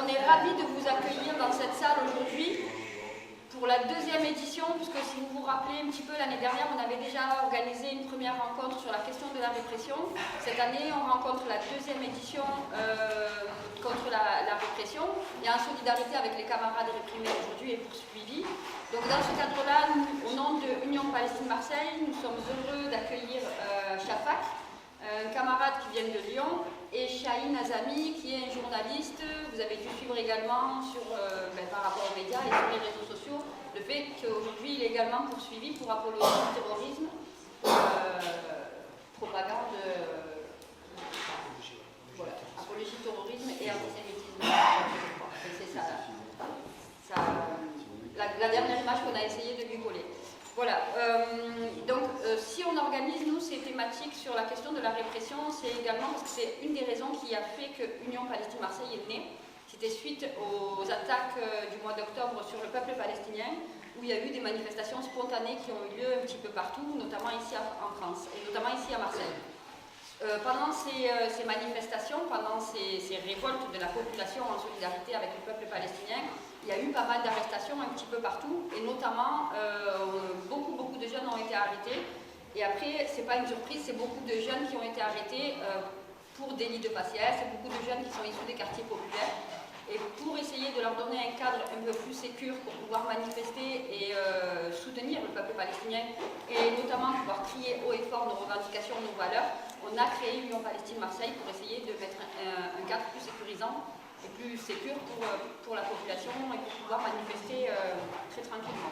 on est ravis de vous accueillir dans cette salle aujourd'hui pour la deuxième édition, puisque si vous vous rappelez un petit peu, l'année dernière, on avait déjà organisé une première rencontre sur la question de la répression. Cette année, on rencontre la deuxième édition contre la répression, et en solidarité avec les camarades réprimés aujourd'hui et poursuivis. Donc dans ce cadre-là, au nom de Union Palestine Marseille, nous sommes heureux d'accueillir Shafak, un camarade qui vient de Lyon, et Chahine Azami, qui est un journaliste. Vous avez dû suivre également par rapport aux médias et sur les réseaux sociaux le fait qu'aujourd'hui il est également poursuivi pour apologie du terrorisme, propagande, voilà, apologie du terrorisme et antisémitisme. C'est ça, la dernière image qu'on a essayé de lui coller. Voilà, si on organise, nous, ces thématiques sur la question de la répression, c'est également parce que c'est une des raisons qui a fait que Union Palestine Marseille est née. C'était suite aux attaques du mois d'octobre sur le peuple palestinien, où il y a eu des manifestations spontanées qui ont eu lieu un petit peu partout, notamment ici en France, et notamment ici à Marseille. Pendant ces manifestations, pendant ces révoltes de la population en solidarité avec le peuple palestinien, il y a eu pas mal d'arrestations un petit peu partout, et notamment beaucoup de jeunes ont été arrêtés. Et après, c'est pas une surprise, c'est beaucoup de jeunes qui ont été arrêtés pour délit de faciès, c'est beaucoup de jeunes qui sont issus des quartiers populaires. Et pour essayer de leur donner un cadre un peu plus sécure pour pouvoir manifester et soutenir le peuple palestinien, et notamment pouvoir crier haut et fort nos revendications, nos valeurs, on a créé Union Palestine Marseille pour essayer de mettre un cadre plus sécurisant et plus sécure pour la population et pour pouvoir manifester très tranquillement.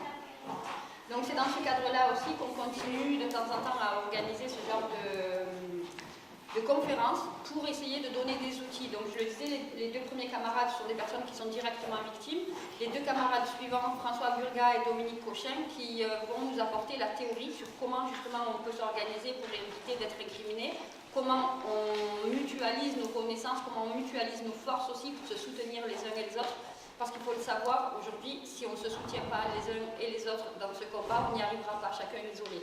Donc c'est dans ce cadre-là aussi qu'on continue de temps en temps à organiser ce genre de conférences pour essayer de donner des outils. Donc je le disais, les deux premiers camarades sont des personnes qui sont directement victimes. Les deux camarades suivants, François Burga et Dominique Cochin, qui vont nous apporter la théorie sur comment justement on peut s'organiser pour éviter d'être incriminé, comment on mutualise nos connaissances, comment on mutualise nos forces aussi pour se soutenir les uns et les autres. Parce qu'il faut le savoir, aujourd'hui, si on ne se soutient pas les uns et les autres dans ce combat, on n'y arrivera pas, chacun isolé.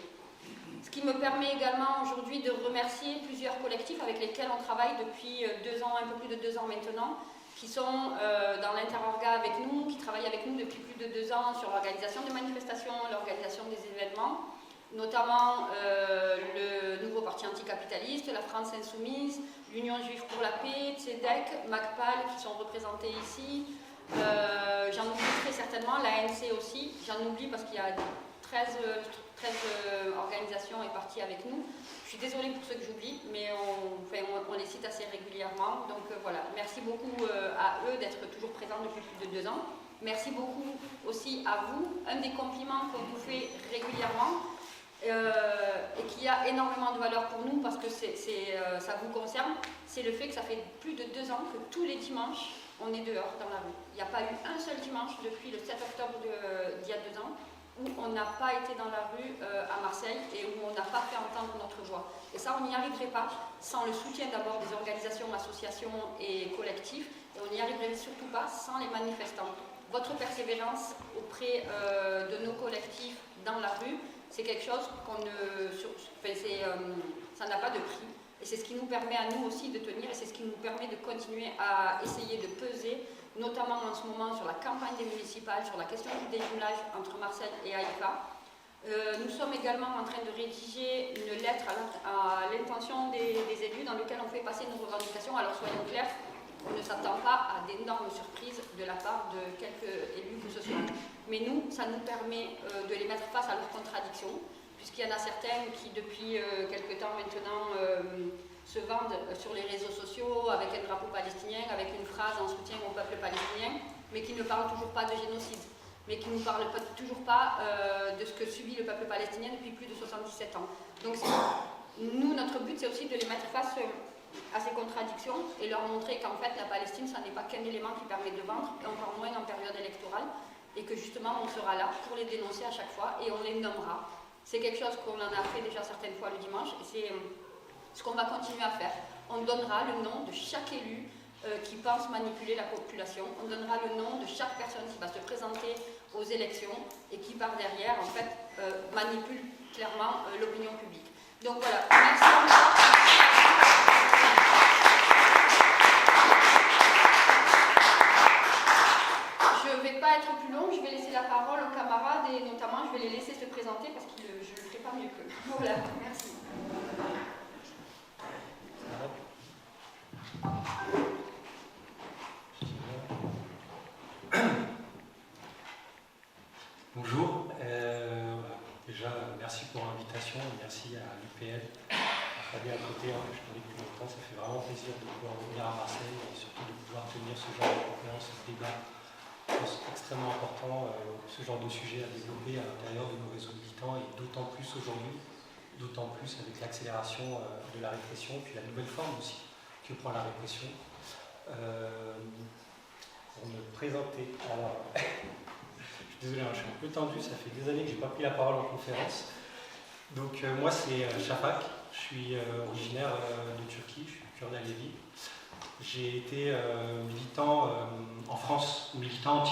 Ce qui me permet également aujourd'hui de remercier plusieurs collectifs avec lesquels on travaille depuis 2 ans, un peu plus de 2 ans maintenant, qui sont dans l'interorga avec nous, qui travaillent avec nous depuis plus de 2 ans sur l'organisation des manifestations, l'organisation des événements, notamment le nouveau parti anticapitaliste, la France Insoumise, l'Union Juive pour la Paix, Tzedek, MACPAL qui sont représentés ici. J'en oublie très certainement, l'ANC aussi, j'en oublie parce qu'il y a 13 organisations et partis avec nous. Je suis désolée pour ceux que j'oublie, mais on les cite assez régulièrement. Donc voilà, merci beaucoup à eux d'être toujours présents depuis plus de 2 ans. Merci beaucoup aussi à vous. Un des compliments qu'on vous fait régulièrement et qui a énormément de valeur pour nous parce que ça vous concerne, c'est le fait que ça fait plus de 2 ans que tous les dimanches, on est dehors dans la rue. Il n'y a pas eu un seul dimanche depuis le 7 octobre d'il y a 2 ans où on n'a pas été dans la rue à Marseille et où on n'a pas fait entendre notre voix. Et ça, on n'y arriverait pas sans le soutien d'abord des organisations, associations et collectifs, et on n'y arriverait surtout pas sans les manifestants. Votre persévérance auprès de nos collectifs dans la rue, c'est quelque chose ça n'a pas de prix. Et c'est ce qui nous permet à nous aussi de tenir, et c'est ce qui nous permet de continuer à essayer de peser, notamment en ce moment sur la campagne des municipales, sur la question du déjumelage entre Marseille et Haïfa. Nous sommes également en train de rédiger une lettre à l'intention des élus dans laquelle on fait passer nos revendications. Alors soyons clairs, on ne s'attend pas à d'énormes surprises de la part de quelques élus que ce soit. Mais nous, ça nous permet de les mettre face à leurs contradictions, puisqu'il y en a certaines qui, depuis quelque temps maintenant, se vendent sur les réseaux sociaux avec un drapeau palestinien, avec une phrase en soutien au peuple palestinien, mais qui ne parlent toujours pas de génocide, mais qui ne nous parlent toujours pas de ce que subit le peuple palestinien depuis plus de 77 ans. Donc nous, notre but, c'est aussi de les mettre face à ces contradictions et leur montrer qu'en fait, la Palestine, ça n'est pas qu'un élément qui permet de vendre, et encore moins en période électorale, et que justement, on sera là pour les dénoncer à chaque fois, et on les nommera. C'est quelque chose qu'on en a fait déjà certaines fois le dimanche, et c'est ce qu'on va continuer à faire. On donnera le nom de chaque élu qui pense manipuler la population. On donnera le nom de chaque personne qui va se présenter aux élections et qui par derrière, en fait, manipule clairement l'opinion publique. Donc voilà, merci encore. et notamment je vais les laisser se présenter parce que je ne le ferai pas mieux qu'eux. Voilà, merci. Bonjour, déjà merci pour l'invitation, merci à l'UPL, à Fabien à côté, que je connais depuis longtemps, ça fait vraiment plaisir de pouvoir venir à Marseille et surtout de pouvoir tenir ce genre de conférence, ce débat. C'est extrêmement important, ce genre de sujet à développer à l'intérieur de nos réseaux militants et d'autant plus aujourd'hui, d'autant plus avec l'accélération de la répression, puis la nouvelle forme aussi que prend la répression. Pour me présenter, alors... Désolé, je suis un peu tendu, ça fait des années que je n'ai pas pris la parole en conférence. Donc moi c'est Shafak, je suis originaire de Turquie, je suis kurde alevi. J'ai été militant en France, militant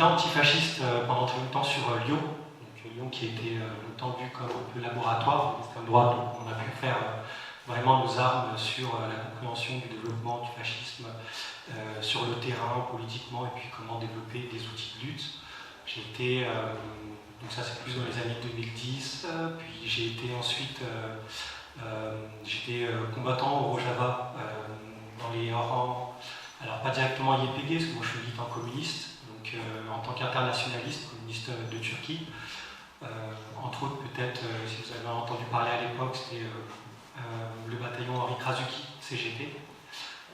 antifasciste pendant très longtemps sur Lyon. Donc Lyon qui a été longtemps vu comme un peu laboratoire, c'est un endroit où on a pu faire vraiment nos armes sur la compréhension du développement du fascisme sur le terrain, politiquement, et puis comment développer des outils de lutte. J'ai été, donc ça c'est plus dans les années 2010, puis j'ai été ensuite, j'étais combattant au Rojava, dans les rangs, alors pas directement YPG, parce que moi je suis militant communiste, donc en tant qu'internationaliste, communiste de Turquie. Entre autres, peut-être, si vous avez entendu parler à l'époque, c'était le bataillon Henri Krasuki, CGT,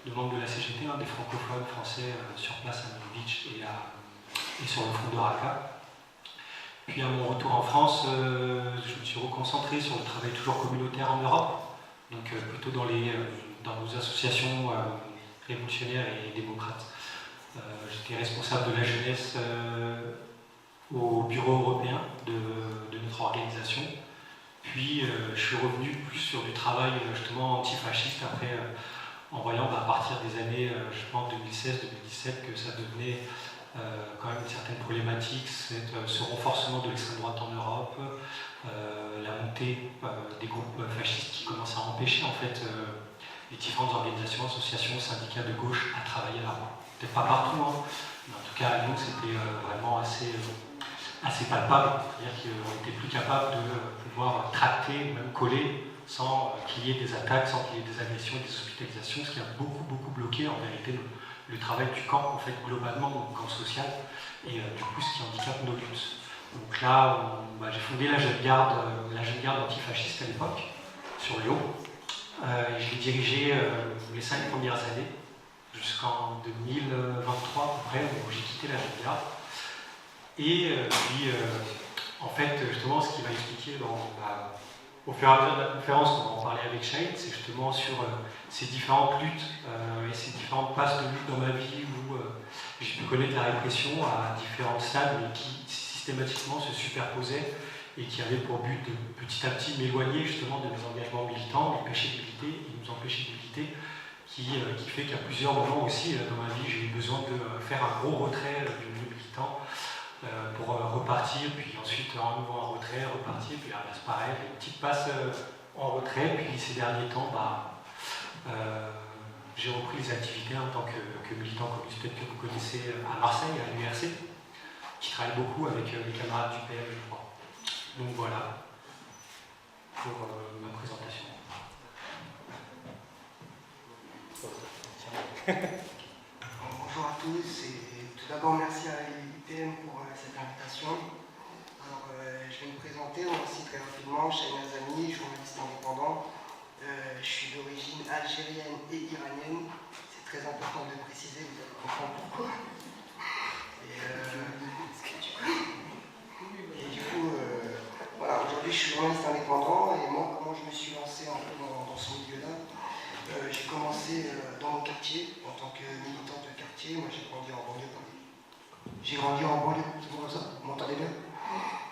le membre de la CGT, des francophones français sur place à Milovic et sur le front de Raqqa. Puis à mon retour en France, je me suis reconcentré sur le travail toujours communautaire en Europe, donc plutôt dans nos associations révolutionnaires et démocrates. J'étais responsable de la jeunesse au bureau européen de notre organisation. Puis je suis revenu plus sur du travail justement antifasciste après, en voyant à partir des années, je pense 2016-2017, que ça devenait quand même certaines problématiques, ce renforcement de l'extrême droite en Europe, la montée des groupes fascistes qui commencent à empêcher en fait les différentes organisations, associations, syndicats de gauche à travailler à la rue. Peut-être pas partout, mais en tout cas à Lyon c'était vraiment assez palpable, c'est-à-dire qu'on n'était plus capable de pouvoir tracter, même coller, sans qu'il y ait des attaques, sans qu'il y ait des agressions et des hospitalisations, ce qui a beaucoup bloqué en vérité le travail du camp, en fait, globalement, le camp social, et du coup, ce qui handicape nos luttes. Donc là, j'ai fondé la jeune garde antifasciste à l'époque, sur Lyon. Je l'ai dirigée les 5 premières années, jusqu'en 2023 à peu près, où j'ai quitté la jeune garde. Et puis, en fait, justement, ce qui va expliquer au fur et à mesure de la conférence, on va en parler avec Shahid, c'est justement sur ces différentes luttes et ces différentes passes de lutte dans ma vie où j'ai pu connaître la répression à différents stades, mais qui systématiquement se superposaient et qui avaient pour but de petit à petit m'éloigner justement de mes engagements militants, m'empêcher de militer et nous empêcher de militer, qui fait qu'à plusieurs moments aussi dans ma vie, j'ai eu besoin de faire un gros retrait du milieu militant pour repartir, puis ensuite en nouveau en retrait, repartir, puis là c'est pareil, une petite passe en retrait, puis ces derniers temps, j'ai repris les activités en tant que militant communiste, peut-être que vous connaissez à Marseille, à l'URC, qui travaille beaucoup avec les camarades du PM, je crois. Donc voilà, pour ma présentation. Bonjour à tous et tout d'abord merci à l'IPM pour cette invitation. Alors je vais me présenter, moi aussi très rapidement, Shahid Nazami, journaliste indépendant. Je suis d'origine algérienne et iranienne. C'est très important de le préciser, vous allez comprendre pourquoi. Et du coup, voilà, aujourd'hui je suis journaliste indépendant et moi comment je me suis lancé un peu dans ce milieu-là. J'ai commencé dans mon quartier en tant que militant de quartier. Moi j'ai grandi en banlieue parisienne. J'ai grandi en banlieue, c'est bon comme ça, vous m'entendez bien?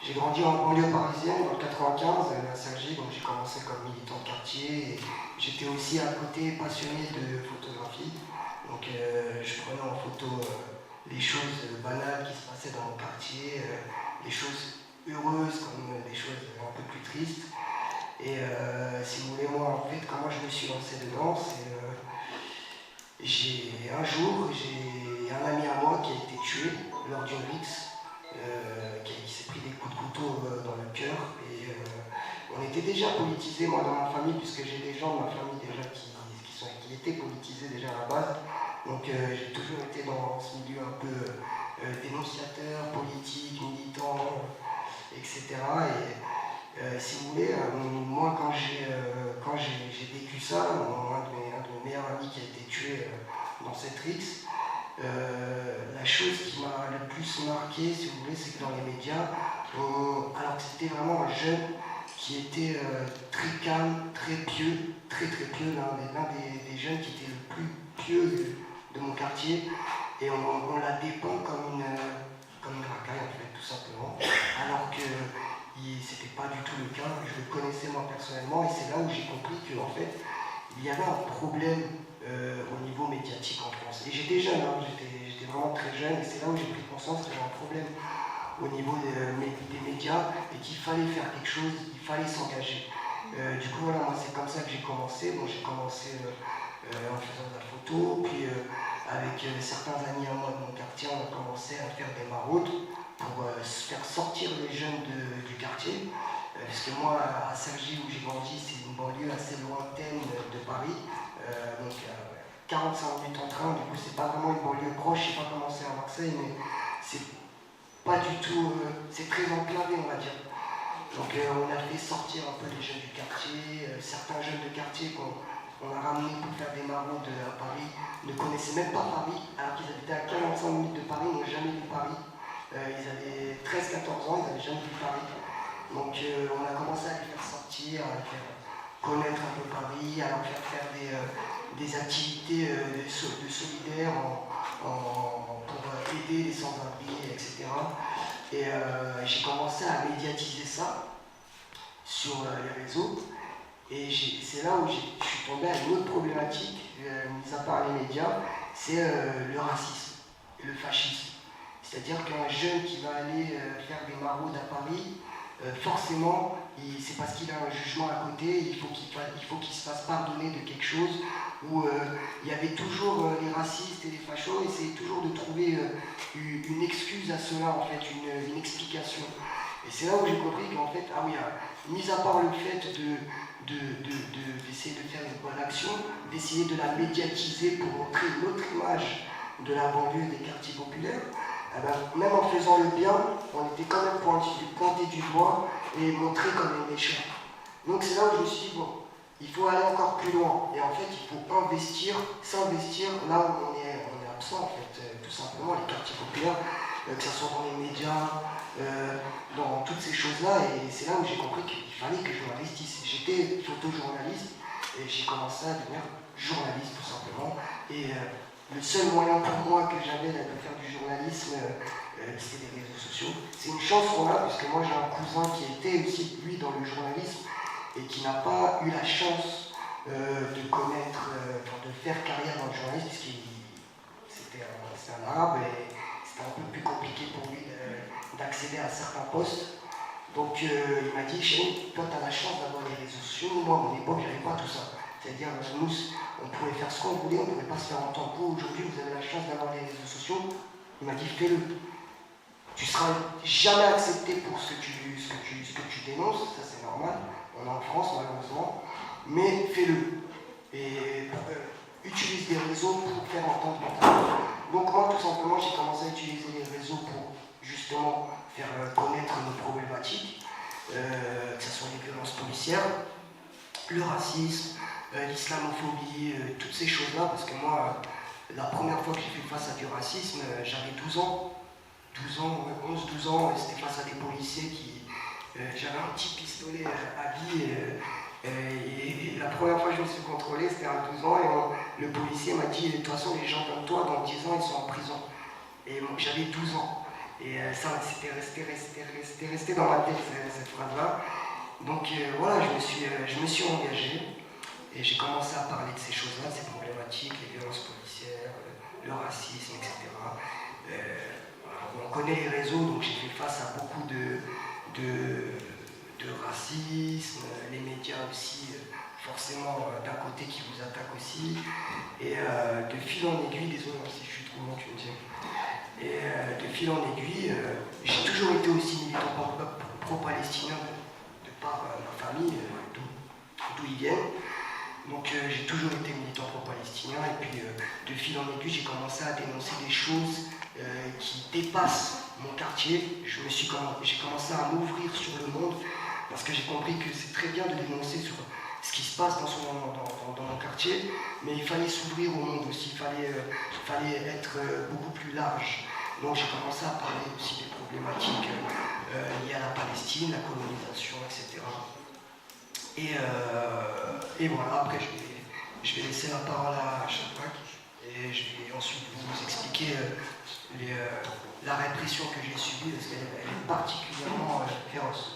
J'ai grandi en banlieue parisienne dans le 95 à Cergy, donc j'ai commencé comme militant de quartier et j'étais aussi à côté passionné de photographie. Donc je prenais en photo les choses banales qui se passaient dans mon quartier, les choses heureuses comme des choses un peu plus tristes. Et si vous voulez, moi, en fait, comment je me suis lancé dedans, c'est un jour, j'ai un ami à moi qui a été tué lors d'une rixe qui s'est pris des coups de couteau dans le cœur. Et on était déjà politisés, moi, dans ma famille, puisque j'ai des gens de ma famille déjà qui étaient politisés déjà à la base. Donc j'ai toujours été dans ce milieu un peu dénonciateur, politique, militant, etc. Et si vous voulez, moi quand j'ai vécu ça, un de mes meilleurs amis qui a été tué dans cette rixe, la chose qui m'a le plus marqué, si vous voulez, c'est que dans les médias, alors que c'était vraiment un jeune qui était très calme, très pieux, très pieux, l'un des jeunes qui était le plus pieux de mon quartier, et on la dépeint comme une racaille en fait, tout simplement, alors que c'était pas du tout le cas. Je le connaissais moi personnellement, et c'est là où j'ai compris qu'en fait il y avait un problème au niveau médiatique en France. Et j'étais jeune, hein, j'étais vraiment très jeune, et c'est là où j'ai pris conscience qu'il y avait un problème au niveau des médias et qu'il fallait faire quelque chose, il fallait s'engager. Du coup voilà, moi c'est comme ça que j'ai commencé. Bon, j'ai commencé en faisant de la photo, puis avec certains amis à moi de mon quartier, on a commencé à faire des maraudes pour faire sortir les jeunes du quartier. Parce que moi, à Cergy, où j'ai grandi, c'est une banlieue assez lointaine de Paris, donc 45 minutes en train, du coup c'est pas vraiment une banlieue proche, je sais pas comment c'est à Marseille, mais c'est pas du tout, c'est très enclavé on va dire. Donc on a fait sortir un peu les jeunes du quartier, certains jeunes de quartier qu'on a ramenés pour faire des maraudes à Paris, ne connaissaient même pas Paris, alors qu'ils habitaient à 45 minutes de Paris, n'ont jamais vu Paris. Ils avaient 13-14 ans, ils n'avaient jamais vu Paris. Donc on a commencé à les faire sortir, à les faire connaître un peu Paris, à leur faire des activités de solidaires pour aider les sans-abri, etc. Et j'ai commencé à médiatiser ça sur les réseaux. Et c'est là où je suis tombé à une autre problématique, mis à part les médias, c'est le racisme et le fascisme. C'est-à-dire qu'un jeune qui va aller faire des maraudes à Paris, forcément, c'est parce qu'il a un jugement à côté, il faut qu'il se fasse pardonner de quelque chose, où il y avait toujours les racistes et les fachos, essayaient toujours de trouver une excuse à cela, en fait, une explication. Et c'est là où j'ai compris qu'en fait, ah oui, mis à part le fait d'essayer de faire une bonne action, d'essayer de la médiatiser pour montrer une autre image de la banlieue et des quartiers populaires, eh ben, même en faisant le bien, on était quand même pointé du doigt et montré comme les méchants. Donc c'est là où je me suis dit, bon, il faut aller encore plus loin. Et en fait, il faut s'investir là où on est absent, en fait, tout simplement, les quartiers populaires, que ce soit dans les médias, dans toutes ces choses-là. Et c'est là où j'ai compris qu'il fallait que je m'investisse. J'étais photojournaliste et j'ai commencé à devenir journaliste, tout simplement. Et le seul moyen pour moi que j'avais de faire du journalisme, c'était les réseaux sociaux. C'est une chance qu'on a, puisque moi j'ai un cousin qui était aussi, lui, dans le journalisme et qui n'a pas eu la chance de connaître, de faire carrière dans le journalisme, puisqu'il c'était un arabe et c'était un peu plus compliqué pour lui d'accéder à certains postes. Donc il m'a dit, chérie, toi tu as la chance d'avoir les réseaux sociaux, moi à mon époque j'avais pas tout ça. C'est-à-dire, nous, on pouvait faire ce qu'on voulait, on ne pouvait pas se faire entendre. Vous, aujourd'hui, vous avez la chance d'avoir les réseaux sociaux. Il m'a dit, fais-le. Tu ne seras jamais accepté pour ce que tu dénonces, ça c'est normal. On est en France, malheureusement. Mais fais-le. Et utilise des réseaux pour faire entendre ta voix. Donc moi, tout simplement, j'ai commencé à utiliser les réseaux pour justement faire connaître nos problématiques, que ce soit les violences policières, le racisme, l'islamophobie, toutes ces choses-là, parce que moi, la première fois que j'ai fait face à du racisme, j'avais 12 ans, 11-12 ans, et c'était face à des policiers qui... j'avais un petit pistolet à billes, et la première fois que je me suis contrôlé, c'était à 12 ans, et le policier m'a dit, de toute façon, les gens comme toi, dans 10 ans, ils sont en prison. Et moi, j'avais 12 ans, et ça, c'était resté dans ma tête, cette phrase-là. Donc voilà, je me suis engagé et j'ai commencé à parler de ces choses-là, de ces problématiques, les violences policières, le racisme, etc. On connaît les réseaux, donc j'ai fait face à beaucoup de racisme, les médias aussi, forcément d'un côté qui vous attaquent aussi, et de fil en aiguille, désolé si je suis trop long, tu me dis. Et de fil en aiguille, j'ai toujours été aussi militant pro-palestinien de par ma famille, d'où ils viennent. Donc j'ai toujours été militant pro-palestinien et puis de fil en aiguille j'ai commencé à dénoncer des choses qui dépassent mon quartier. J'ai commencé à m'ouvrir sur le monde parce que j'ai compris que c'est très bien de dénoncer sur ce qui se passe dans mon quartier, mais il fallait s'ouvrir au monde aussi, il fallait être beaucoup plus large. Donc j'ai commencé à parler aussi des problématiques liées à la Palestine, la colonisation, etc. Et voilà, après je vais laisser la parole à Shadrach et je vais ensuite vous expliquer la répression que j'ai subie parce qu'elle est particulièrement féroce.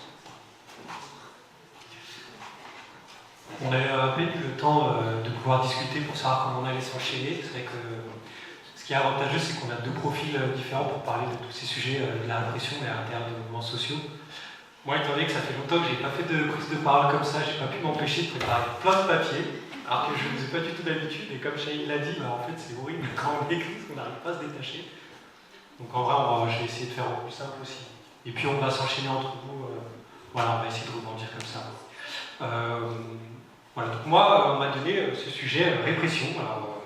On a eu à peine le temps de pouvoir discuter pour savoir comment on allait s'enchaîner. C'est vrai que ce qui est avantageux, c'est qu'on a deux profils différents pour parler de tous ces sujets de la répression et à l'intérieur des mouvements sociaux. Moi, étant donné que ça fait longtemps que je n'ai pas fait de prise de parole comme ça, je n'ai pas pu m'empêcher de préparer plein de papiers, alors que je ne faisais pas du tout d'habitude, et comme Chahil l'a dit, en fait c'est horrible quand on écrit, parce qu'on n'arrive pas à se détacher. Donc en vrai, je vais essayer de faire au plus simple aussi. Et puis on va s'enchaîner entre vous, voilà, on va essayer de rebondir comme ça. Voilà, donc moi, on m'a donné ce sujet, répression. Alors,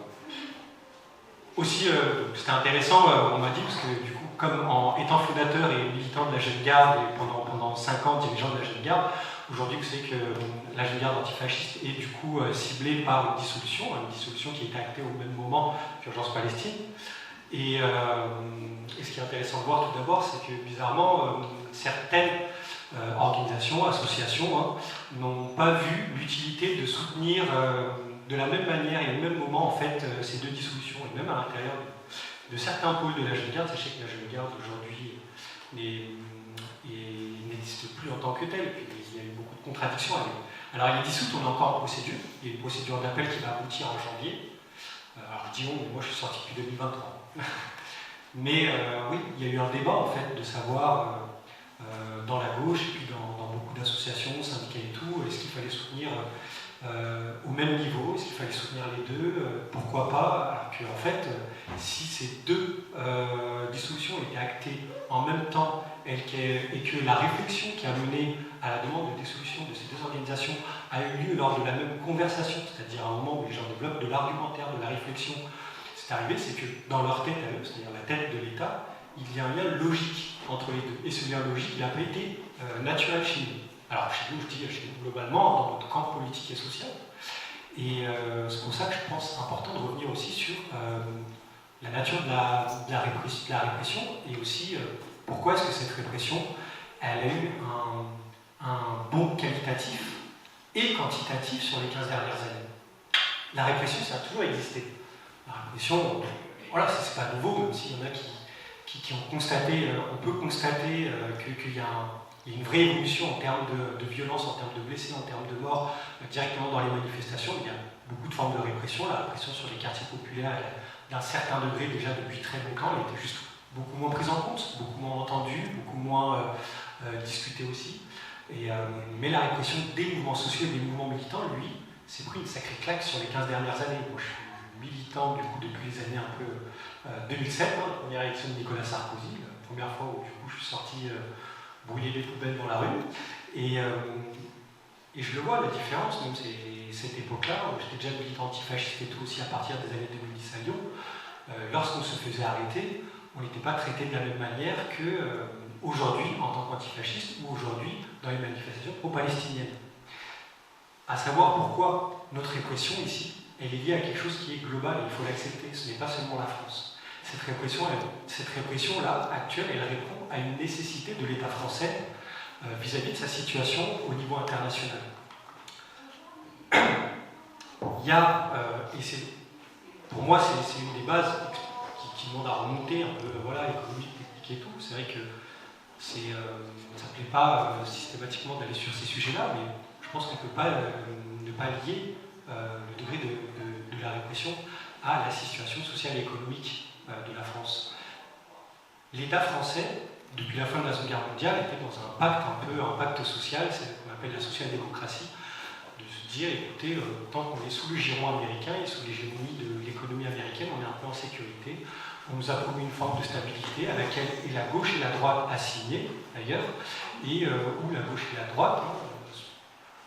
aussi, c'était intéressant, on m'a dit, parce que du coup, comme en étant fondateur et militant de la Jeune Garde, et pendant 5 ans dirigeant de la Jeune Garde, aujourd'hui vous savez que la Jeune Garde antifasciste est du coup ciblée par une dissolution qui a été actée au même moment qu'Urgence Palestine. Et ce qui est intéressant de voir tout d'abord, c'est que bizarrement, certaines organisations, associations, n'ont pas vu l'utilité de soutenir de la même manière et au même moment en fait ces deux dissolutions, et même à l'intérieur de certains pôles de la Jeune Garde. Sachez que la Jeune Garde aujourd'hui n'existe plus en tant que telle, et puis il y a eu beaucoup de contradictions. Alors elle est dissoute, on est encore en procédure, il y a une procédure d'appel qui va aboutir en janvier. Alors je dis mais moi je suis sorti depuis 2023. Mais oui, il y a eu un débat en fait de savoir dans la gauche et puis dans beaucoup d'associations, syndicats et tout, est-ce qu'il fallait soutenir au même niveau, est-ce qu'il fallait soutenir les deux, pourquoi pas, alors qu'en fait, si ces deux dissolutions étaient actées en même temps et que la réflexion qui a mené à la demande de dissolution de ces deux organisations a eu lieu lors de la même conversation, c'est-à-dire à un moment où les gens développent de l'argumentaire, de la réflexion, c'est arrivé, c'est que dans leur tête à eux, c'est-à-dire la tête de l'État, il y a un lien logique entre les deux. Et ce lien logique, il n'a pas été naturel chez nous. Alors chez nous, je dis chez nous globalement, dans notre camp politique et social. Et c'est pour ça que je pense important de revenir aussi sur la nature de la répression et aussi pourquoi est-ce que cette répression, elle a eu un bond qualitatif et quantitatif sur les 15 dernières années. La répression, ça a toujours existé. La répression, voilà, c'est pas nouveau, même s'il y en a qui ont constaté, on peut constater qu'il y a une vraie évolution en termes de violence, en termes de blessés, en termes de morts, directement dans les manifestations. Il y a beaucoup de formes de répression. La répression sur les quartiers populaires, d'un certain degré déjà depuis très longtemps, elle était juste beaucoup moins prise en compte, beaucoup moins entendue, beaucoup moins discutée aussi. Mais la répression des mouvements sociaux et des mouvements militants, lui, s'est pris une sacrée claque sur les 15 dernières années. Moi, je suis militant du coup depuis les années un peu 2007, la première élection de Nicolas Sarkozy, la première fois où du coup je suis sorti brûler les poubelles dans la rue. Et je le vois, la différence, même cette époque-là, j'étais déjà militant antifasciste et tout aussi à partir des années 2010 à Lyon, lorsqu'on se faisait arrêter, on n'était pas traité de la même manière qu'aujourd'hui en tant qu'antifasciste ou aujourd'hui dans les manifestations pro-palestiniennes. À savoir pourquoi notre répression ici, elle est liée à quelque chose qui est global et il faut l'accepter, ce n'est pas seulement la France. Cette répression-là, actuelle, elle répond à une nécessité de l'État français vis-à-vis de sa situation au niveau international. Il y a, pour moi c'est une des bases qui demande à remonter un peu, voilà, économique, technique et tout. C'est vrai que ça ne plaît pas systématiquement d'aller sur ces sujets-là, mais je pense qu'on ne peut pas ne pas lier le degré de la répression à la situation sociale et économique de la France. L'État français, depuis la fin de la Seconde Guerre mondiale, était dans un pacte social, c'est ce qu'on appelle la social-démocratie, de se dire, écoutez, tant qu'on est sous le giron américain et sous l'hégémonie de l'économie américaine, on est un peu en sécurité. On nous a promis une forme de stabilité à laquelle la gauche et la droite assignaient d'ailleurs, et où la gauche et la droite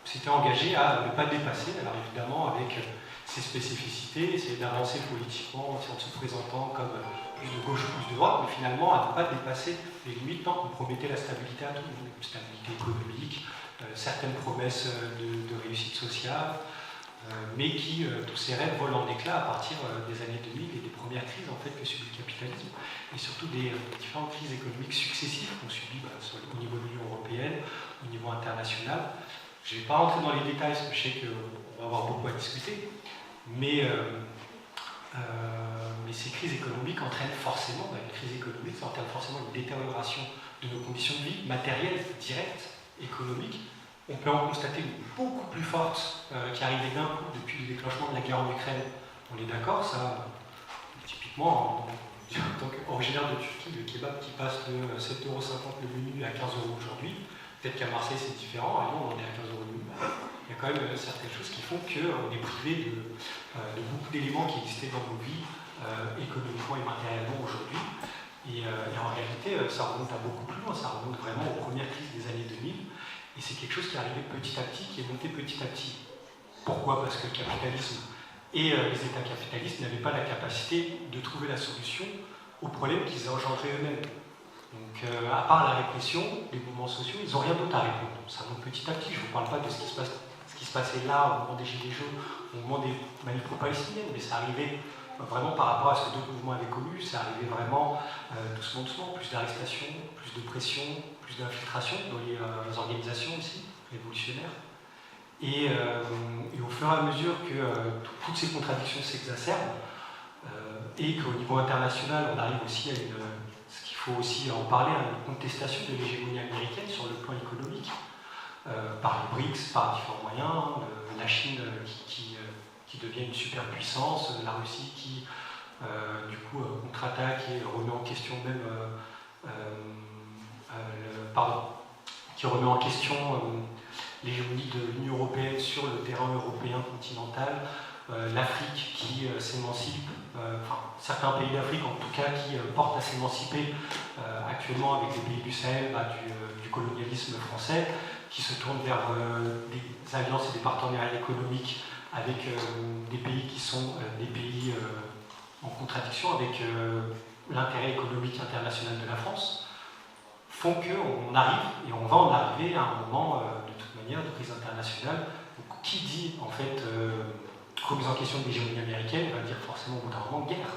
s'étaient engagées à ne pas dépasser, alors évidemment avec ses spécificités, essayer d'avancer politiquement en se présentant comme plus de gauche ou plus de droite, mais finalement à ne pas dépasser les limites tant qu'on promettait la stabilité à tout le monde, stabilité économique, certaines promesses de réussite sociale, mais qui, tous ces rêves volent en éclat à partir des années 2000 et des premières crises en fait, que subit le capitalisme, et surtout des différentes crises économiques successives qu'on subit au niveau de l'Union européenne, au niveau international. Je ne vais pas rentrer dans les détails parce que je sais qu'on va avoir beaucoup à discuter, mais ces crises économiques entraînent forcément, une crise économique, ça entraîne forcément une détérioration de nos conditions de vie matérielles, directes, économiques. On peut en constater une beaucoup plus forte qui arrivait d'un coup depuis le déclenchement de la guerre en Ukraine. On est d'accord, ça, typiquement, en tant qu'originaire de Turquie, le kebab qui passe de 7,50 € le menu à 15 € aujourd'hui, peut-être qu'à Marseille c'est différent, à Lyon on en est à 15 € le menu. Il y a quand même certaines choses qui font qu'on est privé de beaucoup d'éléments qui existaient dans nos vies, économiquement et matériellement aujourd'hui. Et en réalité, ça remonte à beaucoup plus loin, ça remonte vraiment aux premières crises des années 2000. Et c'est quelque chose qui est arrivé petit à petit, qui est monté petit à petit. Pourquoi? Parce que le capitalisme et les États capitalistes n'avaient pas la capacité de trouver la solution aux problèmes qu'ils engendraient eux-mêmes. Donc, à part la répression, les mouvements sociaux, ils n'ont rien d'autre à répondre. Ça monte petit à petit. Je ne vous parle pas de ce qui se passait là, au moment des Gilets jaunes, au moment des manifs palestiniennes, mais ça arrivait vraiment par rapport à ce que d'autres mouvements avaient connu, ça arrivait vraiment doucement, plus d'arrestations, plus de pression, plus d'infiltration dans les organisations aussi, révolutionnaires. Et au fur et à mesure que toutes ces contradictions s'exacerbent, et qu'au niveau international, on arrive aussi à ce qu'il faut aussi en parler, à une contestation de l'hégémonie américaine sur le plan économique, par les BRICS, par différents moyens, la Chine qui devient une superpuissance, la Russie qui, du coup, contre-attaque et remet en question même, qui remet en question l'hégémonie de l'Union européenne sur le terrain européen continental, l'Afrique qui s'émancipe, certains pays d'Afrique en tout cas qui portent à s'émanciper actuellement avec les pays du Sahel, du colonialisme français, qui se tournent vers des alliances et des partenariats économiques avec des pays qui sont des pays en contradiction avec l'intérêt économique international de la France, font qu'on arrive, et on va en arriver à un moment de toute manière de crise internationale. Donc, qui dit en fait remise en question de l'hégémonie américaine va dire forcément au bout d'un moment guerre.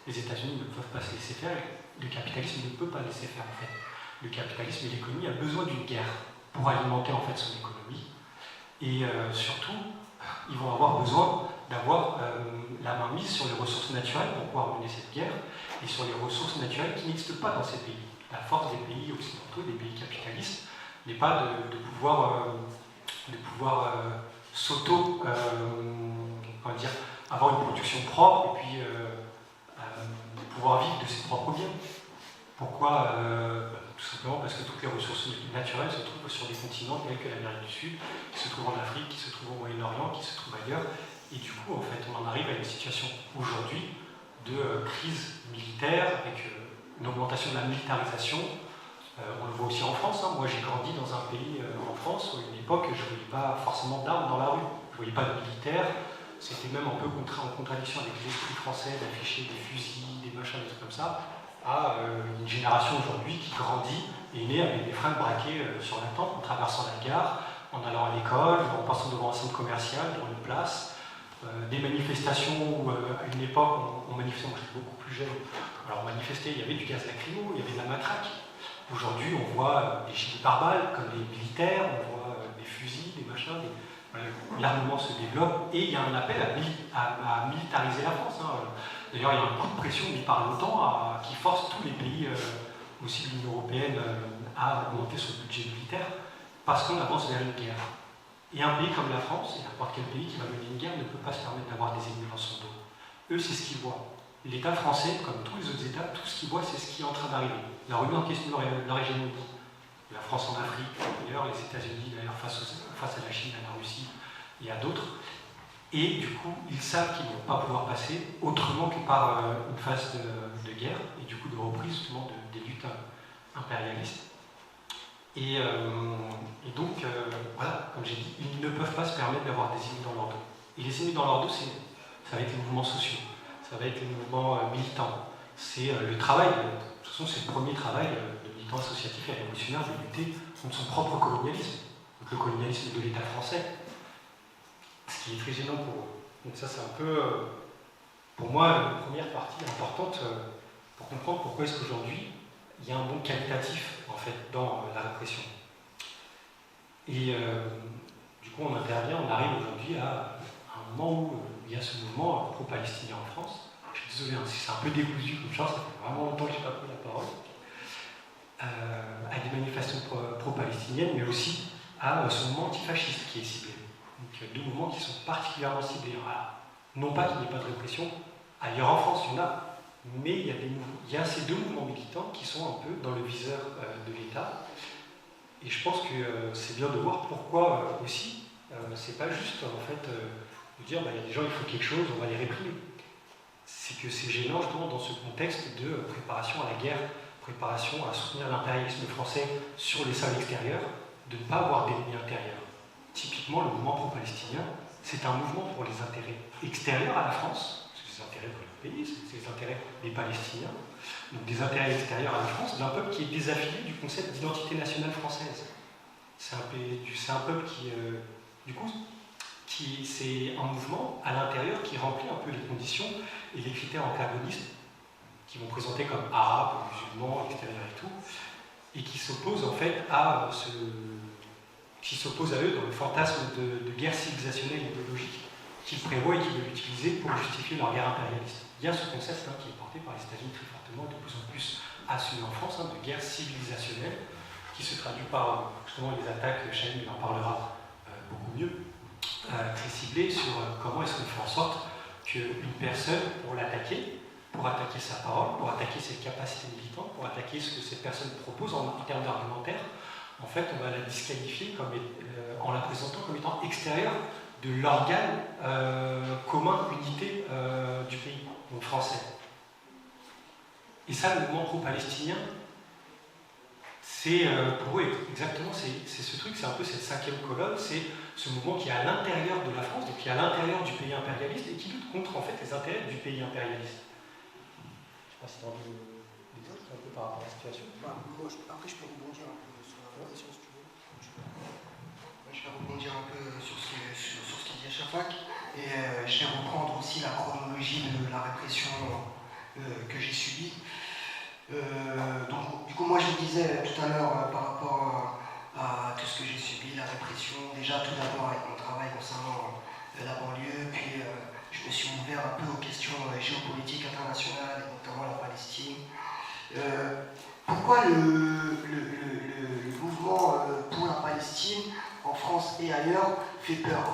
Les États-Unis ne peuvent pas se laisser faire, le capitalisme ne peut pas laisser faire en fait. Le capitalisme et l'économie a besoin d'une guerre pour alimenter en fait son économie, et surtout ils vont avoir besoin d'avoir la main mise sur les ressources naturelles pour pouvoir mener cette guerre, et sur les ressources naturelles qui n'existent pas dans ces pays. La force des pays occidentaux, des pays capitalistes, n'est pas de pouvoir avoir une production propre et puis de pouvoir vivre de ses propres biens. Pourquoi tout simplement parce que toutes les ressources naturelles se trouvent sur des continents tels que l'Amérique du Sud, qui se trouvent en Afrique, qui se trouvent au Moyen-Orient, qui se trouvent ailleurs. Et du coup, en fait, on en arrive à une situation aujourd'hui de crise militaire avec une augmentation de la militarisation. On le voit aussi en France. Moi, j'ai grandi dans un pays en France où, à une époque, je ne voyais pas forcément d'armes dans la rue. Je ne voyais pas de militaires. C'était même un peu en contradiction avec l'esprit français d'afficher des fusils, des machins, des trucs comme ça, à une génération aujourd'hui qui grandit et est née avec des fringues braquées sur la tempe en traversant la gare, en allant à l'école, en passant devant un centre commercial, devant une place. Des manifestations où, à une époque, on manifestait, moi j'étais beaucoup plus jeune, alors on manifestait, il y avait du gaz lacrymo, il y avait de la matraque. Aujourd'hui, on voit des gilets pare-balles comme les militaires, on voit des fusils, des machins, l'armement se développe, et il y a un appel à militariser la France. D'ailleurs, il y a un coup de pression mis par l'OTAN qui force tous les pays, aussi de l'Union européenne, à augmenter son budget militaire, parce qu'on avance vers une guerre. Et un pays comme la France, et n'importe quel pays qui va mener une guerre, ne peut pas se permettre d'avoir des ennemis dans son dos. Eux, c'est ce qu'ils voient. L'État français, comme tous les autres États, tout ce qu'ils voient, c'est ce qui est en train d'arriver. La remise en question de leur hégémonie. La France en Afrique, d'ailleurs, les États-Unis, d'ailleurs, face à la Chine, à la Russie et à d'autres. Et du coup, ils savent qu'ils ne vont pas pouvoir passer autrement que par une phase de guerre et du coup de reprise justement des luttes impérialistes. Et donc, voilà, comme j'ai dit, ils ne peuvent pas se permettre d'avoir des ennemis dans leur dos. Et les ennemis dans leur dos, ça va être les mouvements sociaux, ça va être les mouvements militants, c'est le travail. De toute façon, c'est le premier travail de militant associatif et révolutionnaire de lutter contre son propre colonialisme, donc le colonialisme de l'État français, ce qui est très gênant pour eux. Donc ça, c'est un peu, pour moi, la première partie importante pour comprendre pourquoi est-ce qu'aujourd'hui, il y a un bond qualitatif, en fait, dans la répression. Et du coup, on intervient, on arrive aujourd'hui à un moment où il y a ce mouvement pro-palestinien en France. Je suis désolé, hein, si c'est un peu décousu comme ça fait vraiment longtemps que je n'ai pas pris la parole. À des manifestations pro-palestiniennes, mais aussi à ce mouvement antifasciste qui est ciblé. Donc deux mouvements qui sont particulièrement ciblés. Voilà. Non pas qu'il n'y ait pas de répression, ailleurs en France il y en a, mais il y a ces deux mouvements militants qui sont un peu dans le viseur de l'État. Et je pense que c'est bien de voir pourquoi aussi, c'est pas juste en fait de dire il y a des gens, il faut quelque chose, on va les réprimer. C'est que c'est gênant justement dans ce contexte de préparation à la guerre, préparation à soutenir l'impérialisme français sur les sols extérieurs, de ne pas avoir d'ennemis intérieurs. Typiquement, le mouvement pro-palestinien, c'est un mouvement pour les intérêts extérieurs à la France, c'est les intérêts pour le pays, c'est les intérêts des Palestiniens, donc des intérêts extérieurs à la France, d'un peuple qui est désaffilié du concept d'identité nationale française. C'est un peuple qui, du coup, c'est un mouvement à l'intérieur qui remplit un peu les conditions et les critères antagonistes qui vont présenter comme arabes, musulmans, extérieurs et tout, et qui s'opposent en fait à qui s'opposent à eux dans le fantasme de guerre civilisationnelle et idéologique qu'ils prévoient et qu'ils veulent utiliser pour justifier leur guerre impérialiste. Il y a ce concept qui est porté par les États-Unis très fortement et de plus en plus assumé en France, de guerre civilisationnelle, qui se traduit par justement les attaques, Chahine en parlera beaucoup mieux, très ciblées sur comment est-ce qu'on fait en sorte qu'une personne, pour l'attaquer, pour attaquer sa parole, pour attaquer ses capacités militantes, pour attaquer ce que cette personne propose en termes d'argumentaire, en fait, on va la disqualifier en la présentant comme étant extérieure de l'organe commun, unité du pays, donc français. Et ça, le mouvement pro-palestinien, c'est pour eux exactement, c'est ce truc, c'est un peu cette cinquième colonne, c'est ce mouvement qui est à l'intérieur de la France, donc qui est à l'intérieur du pays impérialiste et qui lutte contre en fait les intérêts du pays impérialiste. Je ne sais pas si tu as envie d'expliquer un peu par rapport à la situation. Après, je peux rebondir un peu sur la question, si tu veux. Je vais rebondir un peu sur ce qu'il dit Shafak, et je vais reprendre aussi la chronologie de la répression que j'ai subie. Donc, du coup, moi, je vous disais tout à l'heure par rapport à tout ce que j'ai subi, la répression, déjà tout d'abord avec mon travail concernant la banlieue, puis je me suis ouvert un peu aux questions géopolitiques internationales, et notamment la Palestine. Pourquoi le mouvement pour la Palestine, en France et ailleurs, fait peur ?